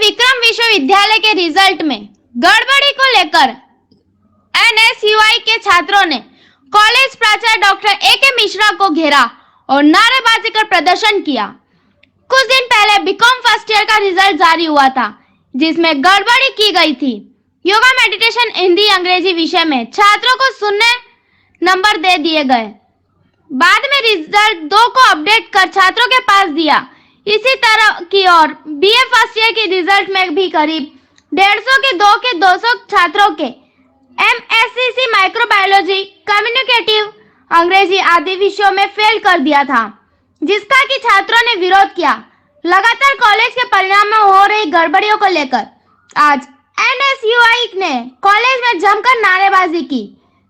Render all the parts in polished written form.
विक्रम विश्वविद्यालय के रिजल्ट में गड़बड़ी को लेकर एनएसयूआई के छात्रों ने कॉलेज प्राचार्य डॉक्टर ए के मिश्रा को घेरा और नारेबाजी कर प्रदर्शन किया। कुछ दिन पहले बीकॉम फर्स्ट ईयर का रिजल्ट जारी हुआ था, जिसमें गड़बड़ी की गई थी। योगा, मेडिटेशन, हिंदी, अंग्रेजी विषय में छात्रों को शून्य नंबर दे दिए गए। बाद में रिजल्ट 2 को अपडेट कर छात्रों के पास दिया। इसी तरह की और बीए फर्स्ट ईयर के रिजल्ट में भी करीब 150 के 200 छात्रों के एमएससीसी माइक्रोबायोलॉजी, कम्युनिकेटिव, अंग्रेजी आदि विषयों में फेल कर दिया था, जिसका कि छात्रों ने विरोध किया। लगातार कॉलेज के परिणाम में हो रही गड़बड़ियों को लेकर आज एनएसयूआई ने कॉलेज में जमकर नारेबाजी की।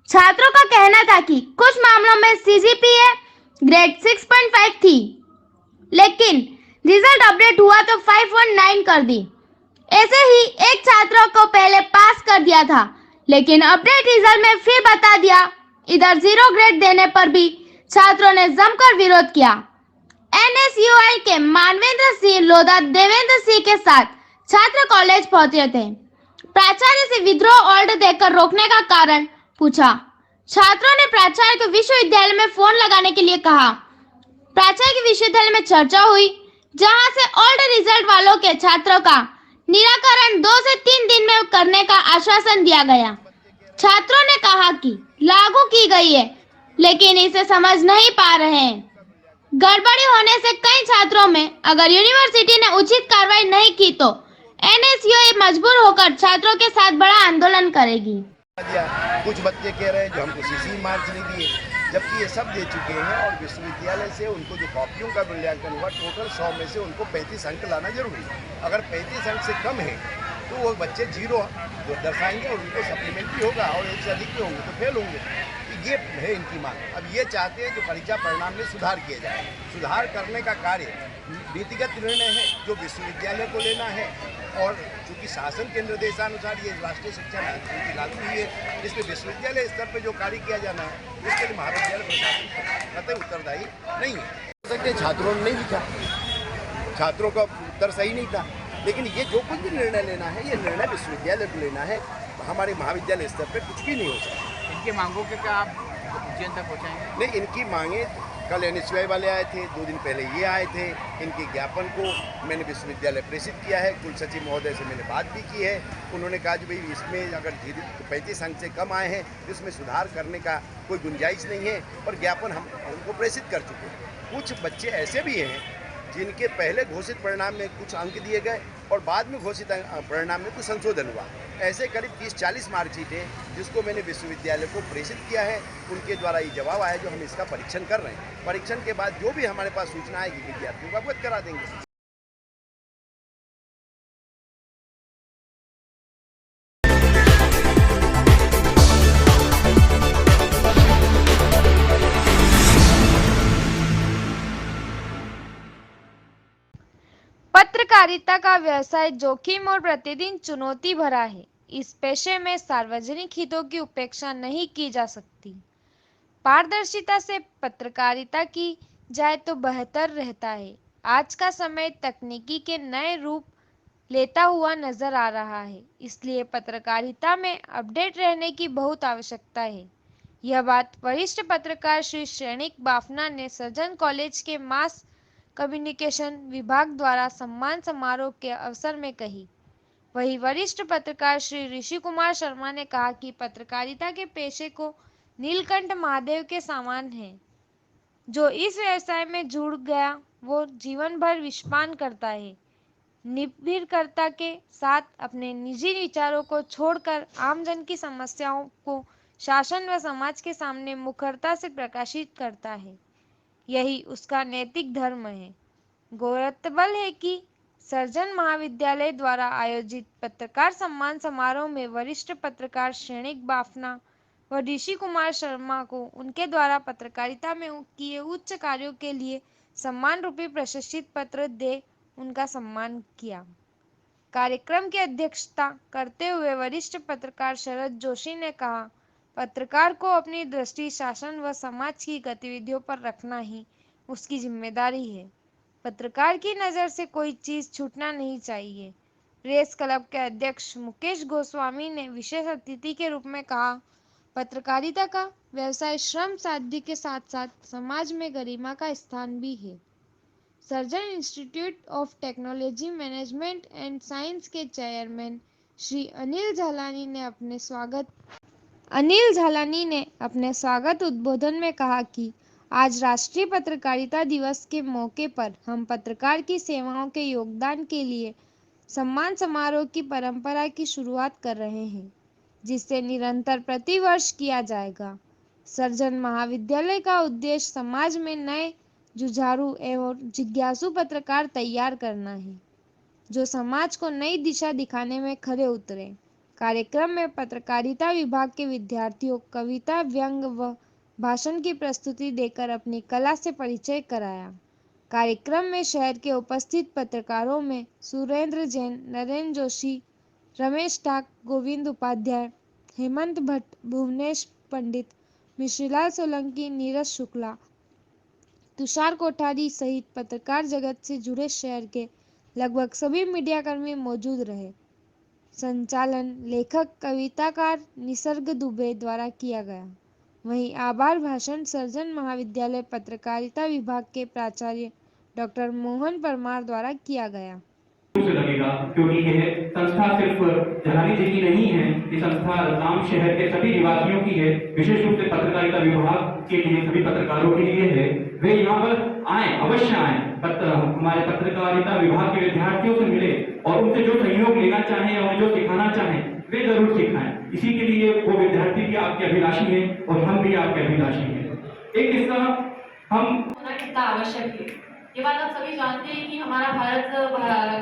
छात्रों का कहना था कि कुछ मामलों में सीजीपीए ग्रेड 6.5 थी, लेकिन रिजल्ट अपडेट हुआ तो 5.9 कर दी। ऐसे ही एक छात्र को पहले पास कर दिया था, लेकिन अपडेट रिजल्ट में फिर बता दिया। इधर 0 ग्रेड देने पर भी छात्रों ने जमकर विरोध किया। एनएसयूआई के मानवेंद्र सिंह लोधा देवेंद्र सिंह के साथ छात्र कॉलेज पहुंचे थे। प्राचार्य से विद्रोह ऑर्डर देकर रोकने का कारण पूछा। छात्रों ने प्राचार्य को विश्वविद्यालय में फोन लगाने के लिए कहा। प्राचार्य की विश्वविद्यालय में चर्चा हुई, जहां से ओल्ड रिजल्ट वालों के छात्रों का निराकरण 2 से 3 दिन में करने का आश्वासन दिया गया। छात्रों ने कहा कि लागू की गई है, लेकिन इसे समझ नहीं पा रहे हैं। गड़बड़ी होने से कई छात्रों में अगर यूनिवर्सिटी ने उचित कार्रवाई नहीं की तो एनएसयूआई मजबूर होकर छात्रों के साथ बड़ा आंदोलन करेगी। कुछ बच्चे कह रहे हैं जो हमको सीसी मार्क्स नहीं दिए, जबकि ये सब दे चुके हैं और विश्वविद्यालय से उनको जो कॉपियों का मूल्यांकन हुआ टोटल 100 में से उनको 35 अंक लाना जरूरी है। अगर 35 अंक से कम है तो वो बच्चे 0 दर्शाएंगे और उनको सप्लीमेंट्री होगा, और 1 से अधिक के होंगे तो फेल होंगे। ये है इनकी मांग। अब ये चाहते हैं जो परीक्षा परिणाम में सुधार किया जाए। सुधार करने का कार्य नीतिगत निर्णय है जो विश्वविद्यालय को लेना है, और चूँकि शासन के निर्देशानुसार ये राष्ट्रीय शिक्षा नीति लागू हुई है, इसमें विश्वविद्यालय स्तर पर जो कार्य किया जाना है उसके लिए महाविद्यालय प्रशासन कतई उत्तरदायी नहीं है। छात्रों ने नहीं लिखा, छात्रों का उत्तर सही नहीं था, लेकिन ये जो कुछ भी निर्णय लेना है ये निर्णय विश्वविद्यालय को लेना है। हमारे महाविद्यालय स्तर पर कुछ भी नहीं हो सकता। इनकी मांगों के क्या आप उज्जैन तक पहुँचाएंगे? नहीं, इनकी मांगे कल एनएसयूआई वाले आए थे, 2 दिन पहले ये आए थे। इनके ज्ञापन को मैंने विश्वविद्यालय प्रेषित किया है। कुल सचिव महोदय से मैंने बात भी की है। उन्होंने कहा कि भाई इसमें अगर 35 अंक से कम आए हैं तो इसमें सुधार करने का कोई गुंजाइश नहीं है, और ज्ञापन हम उनको प्रेषित कर चुके हैं। कुछ बच्चे ऐसे भी हैं जिनके पहले घोषित परिणाम में कुछ अंक दिए गए और बाद में घोषित परिणाम में कुछ संशोधन हुआ। ऐसे करीब 30-40 मार्कशीट है जिसको मैंने विश्वविद्यालय को प्रेषित किया है। उनके द्वारा ये जवाब आया जो हम इसका परीक्षण कर रहे हैं। परीक्षण के बाद जो भी हमारे पास सूचना आएगी विद्यार्थियों को अवगत करा देंगे। पत्रकारिता का व्यवसाय जोखिम और प्रतिदिन चुनौती भरा है। इस पेशे में सार्वजनिक हितों की उपेक्षा नहीं की जा सकती। पारदर्शिता से पत्रकारिता की जाए तो बेहतर रहता है। आज का समय तकनीकी के नए रूप लेता हुआ नजर आ रहा है, इसलिए पत्रकारिता में अपडेट रहने की बहुत आवश्यकता है। यह बात वरिष्ठ पत्रकार श्री श्रेणिक बाफना ने सृजन कॉलेज के मास कम्युनिकेशन विभाग द्वारा सम्मान समारोह के अवसर में कही। वहीं वरिष्ठ पत्रकार श्री ऋषि कुमार शर्मा ने कहा कि पत्रकारिता के पेशे को नीलकंठ महादेव के समान है। जो इस व्यवसाय में जुड़ गया वो जीवन भर विषपान करता है। निर्भीकता के साथ अपने निजी विचारों को छोड़कर आमजन की समस्याओं को शासन व समाज के सामने मुखरता से प्रकाशित करता है। यही उसका नैतिक धर्म है। गौरतलब है कि सृजन महाविद्यालय द्वारा आयोजित पत्रकार सम्मान समारोह में वरिष्ठ पत्रकार श्रेणिक बाफना व ऋषि कुमार शर्मा को उनके द्वारा पत्रकारिता में किए उच्च कार्यों के लिए सम्मान रूपी प्रशस्ति पत्र दे उनका सम्मान किया। कार्यक्रम की अध्यक्षता करते हुए वरिष्ठ पत्रकार शरद जोशी ने कहा, पत्रकार को अपनी दृष्टि शासन व समाज की गतिविधियों पर रखना ही उसकी जिम्मेदारी है। पत्रकार की नज़र से कोई चीज छूटना नहीं चाहिए। प्रेस क्लब के अध्यक्ष मुकेश गोस्वामी ने विशेष अतिथि के रूप में कहा, पत्रकारिता का व्यवसाय श्रम साध्य के साथ साथ समाज में गरिमा का स्थान भी है। Surgeon institute of technology management and science के चेयरमैन श्री अनिल झालानी ने अपने स्वागत उद्बोधन में कहा कि आज राष्ट्रीय पत्रकारिता दिवस के मौके पर हम पत्रकार की सेवाओं के योगदान के लिए सम्मान समारोह की परंपरा की शुरुआत कर रहे हैं, जिसे निरंतर प्रतिवर्ष किया जाएगा। सर्जन महाविद्यालय का उद्देश्य समाज में नए जुझारू एवं जिज्ञासु पत्रकार तैयार करना है, जो समाज को नई दिशा दिखाने में खरे उतरे। कार्यक्रम में पत्रकारिता विभाग के विद्यार्थियों कविता, व्यंग व भाषण की प्रस्तुति देकर अपनी कला से परिचय कराया। कार्यक्रम में शहर के उपस्थित पत्रकारों में सुरेंद्र जैन, नरेंद्र जोशी, रमेश टाक, गोविंद उपाध्याय, हेमंत भट्ट, भुवनेश पंडित, मिश्रीलाल सोलंकी, नीरज शुक्ला, तुषार कोठारी सहित पत्रकार जगत से जुड़े शहर के लगभग सभी मीडियाकर्मी मौजूद रहे। संचालन लेखक कविताकार निसर्ग दुबे द्वारा किया गया। वहीं आभार भाषण सर्जन महाविद्यालय पत्रकारिता विभाग के प्राचार्य डॉक्टर मोहन परमार द्वारा किया गया। से लगेगा, क्योंकि यह संस्था सिर्फ झलानी जी की नहीं है, ये संस्था रतलाम शहर के सभी निवासियों की है, विशेष रूप से पत्रकारिता विभाग के लिए सभी पत्रकारों के लिए है। वे यहाँ पर आए, अवश्य आए, हमारे पत्रकारिता विभाग के विद्यार्थियों से मिले और उनसे जो सहयोग लेना चाहें और जो सिखाना चाहें वे जरूर सिखाएं। इसी के लिए वो विद्यार्थी भी आपके अभिलाषी हैं और हम भी आपके अभिलाषी हैं। एक किस्सा हम कितना आवश्यक है, ये बात आप सभी जानते हैं कि हमारा भारत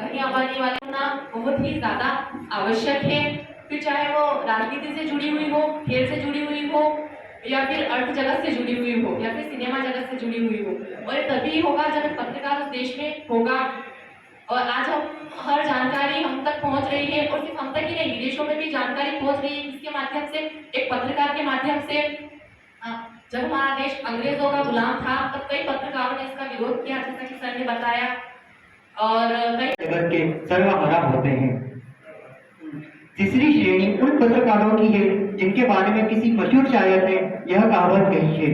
घनी आबादी वाले होना बहुत ही ज्यादा आवश्यक है। फिर चाहे वो राजनीति से जुड़ी हुई हो, खेल से जुड़ी हुई हो, या फिर अर्थ जगत से जुड़ी हुई हो, या फिर सिनेमा जगत से जुड़ी हुई हो। और ये तभी होगा जब एक पत्रकार उस देश में होगा। और आज हम हर जानकारी हम तक पहुंच रही है, और सिर्फ हम तक ही नहीं, विदेशों में भी जानकारी पहुंच रही है। इसके माध्यम से, एक पत्रकार के माध्यम से। जब हमारा देश अंग्रेजों का गुलाम था, तब कई पत्रकारों ने इसका विरोध किया, जैसा कि सर ने बताया। और कई जगत के सर्वहारा होते हैं। तीसरी श्रेणी उन पत्रकारों की है जिनके बारे में किसी मशहूर शायर ने यह कहावत कही है,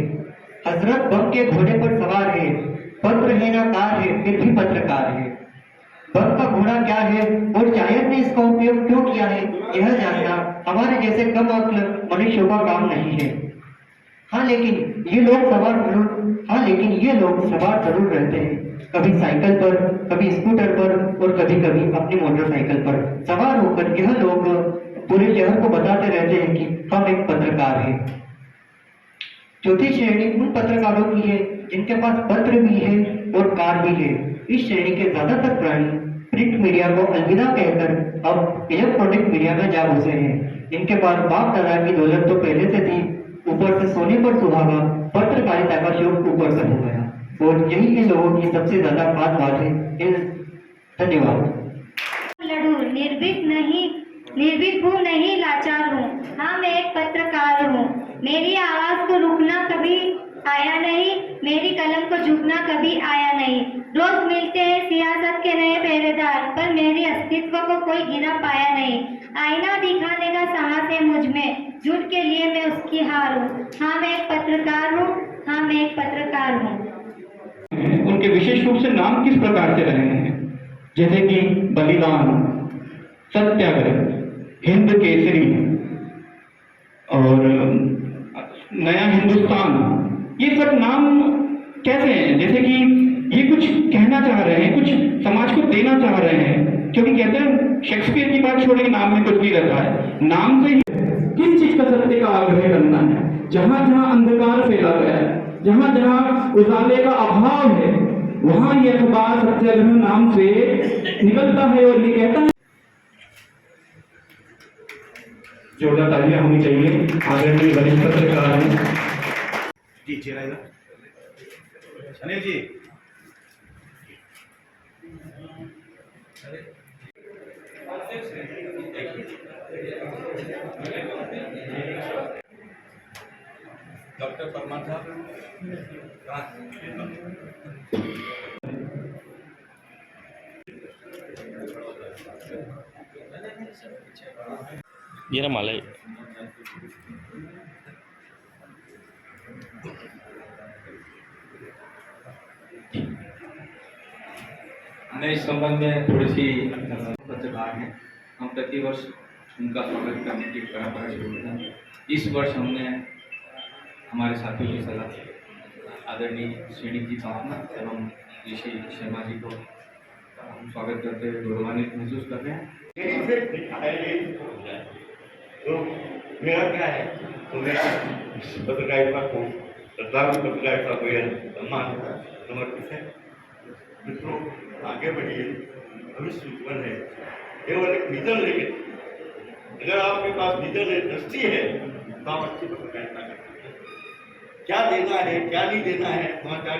हजरत बम के घोड़े पर सवार है, पत्र है ना कार है, फिर भी पत्रकार है। बम का घोड़ा क्या है और शायर ने इसका उपयोग क्यों किया है, यह जानना हमारे जैसे कम अक्ल मनुष्यों का काम नहीं है। हाँ लेकिन ये लोग सवार जरूर रहते हैं, कभी साइकिल पर, कभी स्कूटर पर और कभी कभी अपनी मोटरसाइकिल पर सवार होकर यह लोग पूरे शहर को बताते रहते हैं कि हम एक पत्रकार हैं। चौथी श्रेणी उन पत्रकारों की है जिनके पास पत्र भी है और कार भी है। इस श्रेणी के ज्यादातर प्राणी प्रिंट मीडिया को अलविदा कहकर अब इलेक्ट्रॉनिक मीडिया में जा घुसे हैं। इनके पास बाप दादा की दौलत तो पहले से थी, ऊपर से सोने पर सुहागा पत्रकारिता का शौक ऊपर से हो गया, और यही इन लोगों की सबसे ज्यादा खास बात है। धन्यवाद। लड़ू निर्भीक हूँ, नहीं लाचार हूँ। हाँ मैं एक पत्रकार हूँ। मेरी आवाज को रुकना कभी आया नहीं, मेरी कलम को झुकना कभी आया नहीं। रोज मिलते हैं सियासत के नए पहरेदार, पर मेरी अस्तित्व को कोई गिना पाया नहीं। आईना दिखाने का साहस है मुझ में, झूठ के लिए मैं उसकी हार हूँ। हाँ मैं एक पत्रकार हूँ। उनके विशेष रूप से नाम किस प्रकार से रहे हैं, जैसे कि बलिदान, सत्याग्रह, हिंद केसरी और नया हिंदुस्तान, ये सब नाम कैसे हैं? जैसे कि ये कुछ कहना चाह रहे हैं, कुछ समाज को देना चाह रहे हैं, क्योंकि कहते हैं शेक्सपियर की बात छोड़िए, नाम में कुछ भी रहता है। नाम से ही किस चीज का सत्य का आग्रह करना है। जहां जहां अंधकार फैला गया है, जहां जहां उजाले का अभाव है, वहां ये अखबार सत्याग्रह नाम से निकलता है और ये कहता है। जोरदार तालियां होनी चाहिए। आदरणीय वरिष्ठ पत्रकार हैं जी, चेहरा इधर अनिल जी। डॉक्टर परमार साहब ये ना माला मैं इस संबंध में थोड़ी सी पत्रकार हैं। हम प्रतिवर्ष उनका स्वागत करने की परंपरा शुरू करते हैं। इस वर्ष हमने हमारे साथियों की सलाह आदरणीय श्री जी पापना एवं ऋषि शर्मा जी को हम स्वागत करते हुए गौरवान्वित महसूस कर रहे हैं। तो मेरा क्या है, तो मेरा पत्रकारिता को पत्रकारिता को यह सम्मान समर्पित है। मित्रों, आगे बढ़िए, भविष्य उज्जवल है। केवल एक विजन लेके, अगर आपके पास विजन है, दृष्टि है, तो आप अच्छी पत्रकारिता करते हैं। क्या देना है, क्या नहीं देना है, समाचार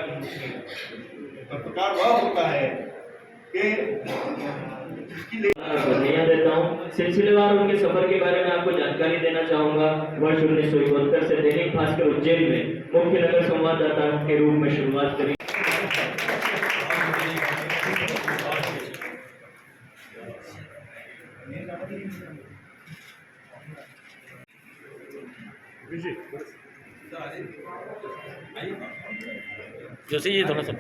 पत्रकार वह होता है कि बधाइयाँ देता हूँ। सिलसिलेवार उनके सफर के बारे में आपको जानकारी देना चाहूँगा। वर्ष 1971 से दैनिक भास्कर उज्जैन में मुख्य नगर संवाददाता के रूप में शुरुआत करी। जोशी जी थोड़ा सा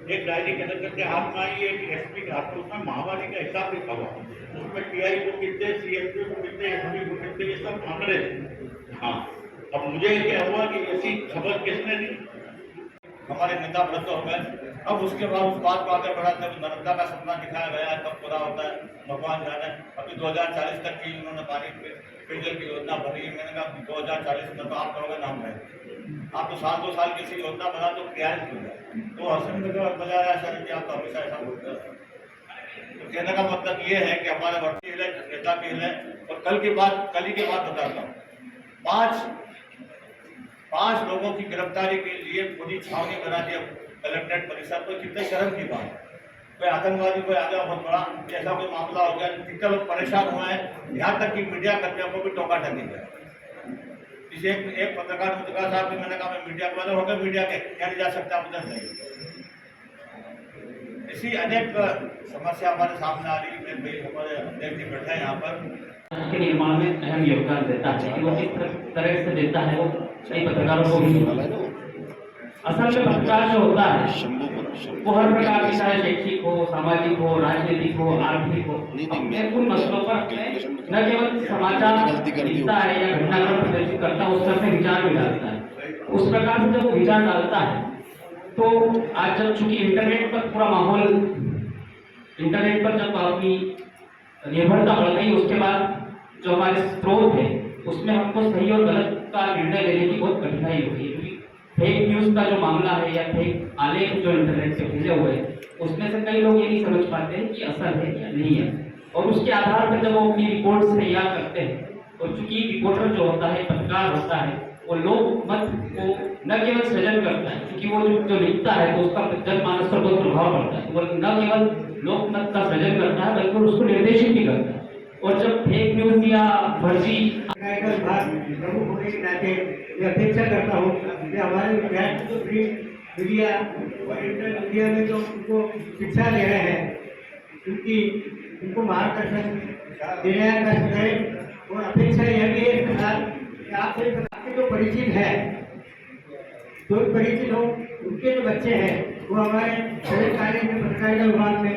एक डायरी के अंदर के हाथ में आई, एक एसपी के हाथ में, उसमें महामारी का हिसाब लिखा हुआ, उसमें टीआई को कितने, सीएसपी को कितने, एसपी को कितने, ये सब आंकड़े। हाँ, अब मुझे क्या हुआ कि ऐसी खबर किसने दी? हमारे नेता वृद्ध हो गए। अब उसके बाद उस बात को आगे बढ़ाते हुए नर्मदा का सपना दिखाया गया, कब पूरा होता है भगवान जाने। अभी 2040 तक की उन्होंने पानी पेयजल की योजना भरी है। मैंने कहा 2040 में तो आप करोगे नाम है, आप तो साल 2 साल किसी योजना बना तो क्रियान्वित क्यों है? तो हसन बजा रहा है सर कि आप तो हमेशा ऐसा बोलते हैं। तो कहने का मतलब ये है कि हमारे वर्ती हिल है, नेता की हिल है। और कल ही की बात बताता हूँ। 5 लोगों की गिरफ्तारी के लिए पूरी छावनी बना दिया कलेक्ट्रेट परिसर पर। कितने शर्म की बात है। कोई आतंकवादी कोई आ गया बहुत बड़ा, ऐसा कोई मामला हो गया, कितने लोग परेशान हुए हैं, यहाँ तक कि मीडिया कर्मियों को भी टोका टकी गया। इसे एक पत्रकार साहब ने मैंने कहा मैं मीडिया वाले हो गए, मीडिया के क्या नहीं जा सकता, उधर नहीं। इसी अनेक समस्या हमारे सामने आ रही है। हमारे अध्यक्ष जी बैठे हैं यहाँ पर, के निर्माण में अहम योगदान देता है। वो किस तरह से देता है वो कई पत्रकारों को भी। असल में पत्रकार जो होता है वो हर प्रकार की, चाहे शैक्षिक हो, सामाजिक हो, राजनीतिक हो, आर्थिक हो, अपने उन मसलों पर न केवल समाचार लिखता है या घटनाक्रम प्रदर्शित करता है, उस पर विचार भी डालता है। उस प्रकार से जब वो विचार डालता है तो आज जब चूंकि इंटरनेट पर पूरा माहौल, इंटरनेट पर जब अपनी निर्भरता बढ़ गई, उसके बाद जो हमारे स्रोत है उसमें हमको सही और गलत का निर्णय लेने की बहुत कठिनाई होती है। फेक न्यूज का जो मामला है या फेक आलेख जो इंटरनेट से भेजे हुए हैं, उसमें से कई लोग ये नहीं समझ पाते हैं कि असल है या नहीं है, और उसके आधार पर जब वो अपनी रिपोर्ट तैयार करते हैं, और चूंकि रिपोर्टर जो होता है, पत्रकार होता है, वो लोक मत को न केवल सृजन करता है, क्योंकि वो जो लिखता है तो उसका जनमानस पर बहुत प्रभाव पड़ता है। वो न केवल लोकमत का सृजन करता है बल्कि उसको निर्देशित भी करता है। और जब फेक न्यूज या फर्जी प्रमुख होने के नाते मैं अपेक्षा करता हूँ कि हमारे विद्यार्थी तो मीडिया और इंटरनेट मीडिया में जो उनको शिक्षा ले रहे हैं, क्योंकि उनको मार्गदर्शन देने का करें। और अपेक्षा यह भी है कि आपसे जो परिचित है, जो परिचित हो, उनके जो बच्चे हैं वो हमारे सभी कार्य में पत्रकारिता विभाग में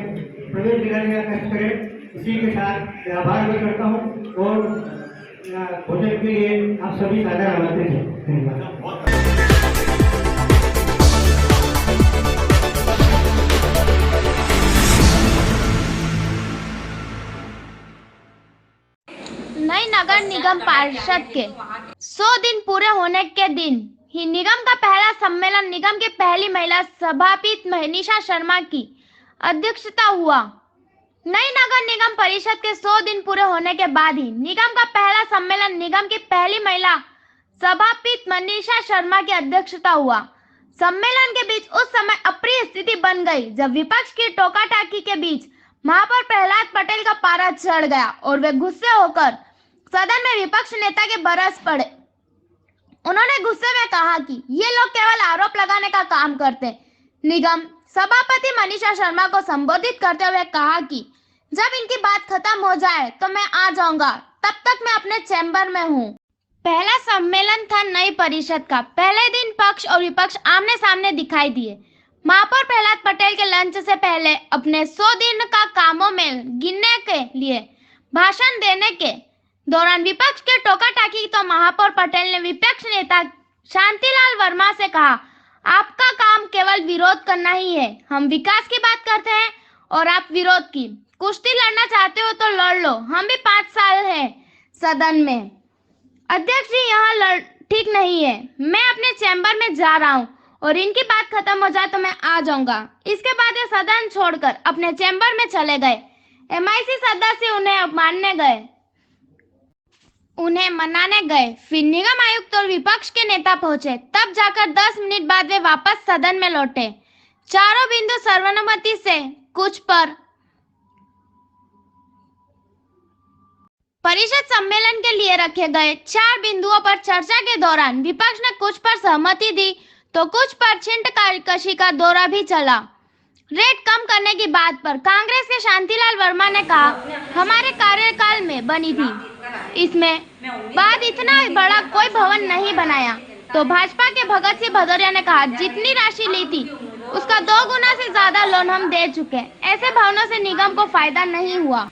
प्रवेश दिलाने का कष्ट करें। इसी के साथ आभार भी करता हूँ और भोजन के लिए आप सभी सादर आमंत्रित हैं। नई नगर निगम पार्षद के 100 दिन पूरे होने के दिन ही निगम का पहला सम्मेलन निगम की पहली महिला सभापति मनीषा शर्मा की अध्यक्षता हुआ। नई नगर निगम परिषद के 100 दिन पूरे होने के बाद ही निगम का पहला सम्मेलन निगम की पहली महिला सभापति मनीषा शर्मा की अध्यक्षता हुआ। सम्मेलन के बीच उस समय अप्रिय स्थिति बन गई जब विपक्ष की टोका टाकी के बीच महापौर प्रहलाद पटेल का पारा चढ़ गया और वे गुस्से होकर सदन में विपक्ष नेता के बरस पड़े। उन्होंने गुस्से में कहा कि ये लोग केवल आरोप लगाने का काम करते। निगम सभापति मनीषा शर्मा को संबोधित करते हुए कहा कि जब इनकी बात खत्म हो जाए तो मैं आ जाऊंगा, तब तक मैं अपने चैम्बर में हूँ। पहला सम्मेलन था नई परिषद का। पहले दिन पक्ष और विपक्ष आमने सामने दिखाई दिए। महापौर प्रहलाद पटेल के लंच से पहले अपने 100 दिन का कामों में गिनने के लिए भाषण देने के दौरान विपक्ष के टोका टाकी तो महापौर पटेल ने विपक्ष नेता शांतिलाल वर्मा से कहा, आपका काम केवल विरोध करना ही है। हम विकास की बात करते हैं और आप विरोध की। कुश्ती लड़ना चाहते हो तो लड़ लो, हम भी 5 साल है सदन में। अध्यक्ष जी, यहाँ ठीक नहीं है। मैं अपने चैम्बर में जा रहा हूँ और इनकी बात खत्म हो जाए तो मैं आ जाऊंगा। इसके बाद ये सदन छोड़कर अपने चैम्बर में चले गए। MIC सदस्य उन्हें मनाने गए। फिर निगम आयुक्त और विपक्ष के नेता पहुंचे। तब जाकर 10 मिनट बाद वे वापस सदन में लौटे। चारों बिंदु सर्वसम्मति से कुछ पर परिषद सम्मेलन के लिए रखे गए 4 बिंदुओं पर चर्चा के दौरान विपक्ष ने कुछ पर सहमति दी तो कुछ पर छींटकशी का दौरा भी चला। रेट कम करने की बात पर कांग्रेस के शांतिलाल वर्मा ने कहा, हमारे कार्यकाल में बनी थी, इसमें बाद इतना बड़ा कोई भवन नहीं बनाया। तो भाजपा के भगत सिंह भदौरिया ने कहा, जितनी राशि ली थी उसका 2 गुना से ज्यादा लोन हम दे चुके। ऐसे भवनों से निगम को फायदा नहीं हुआ।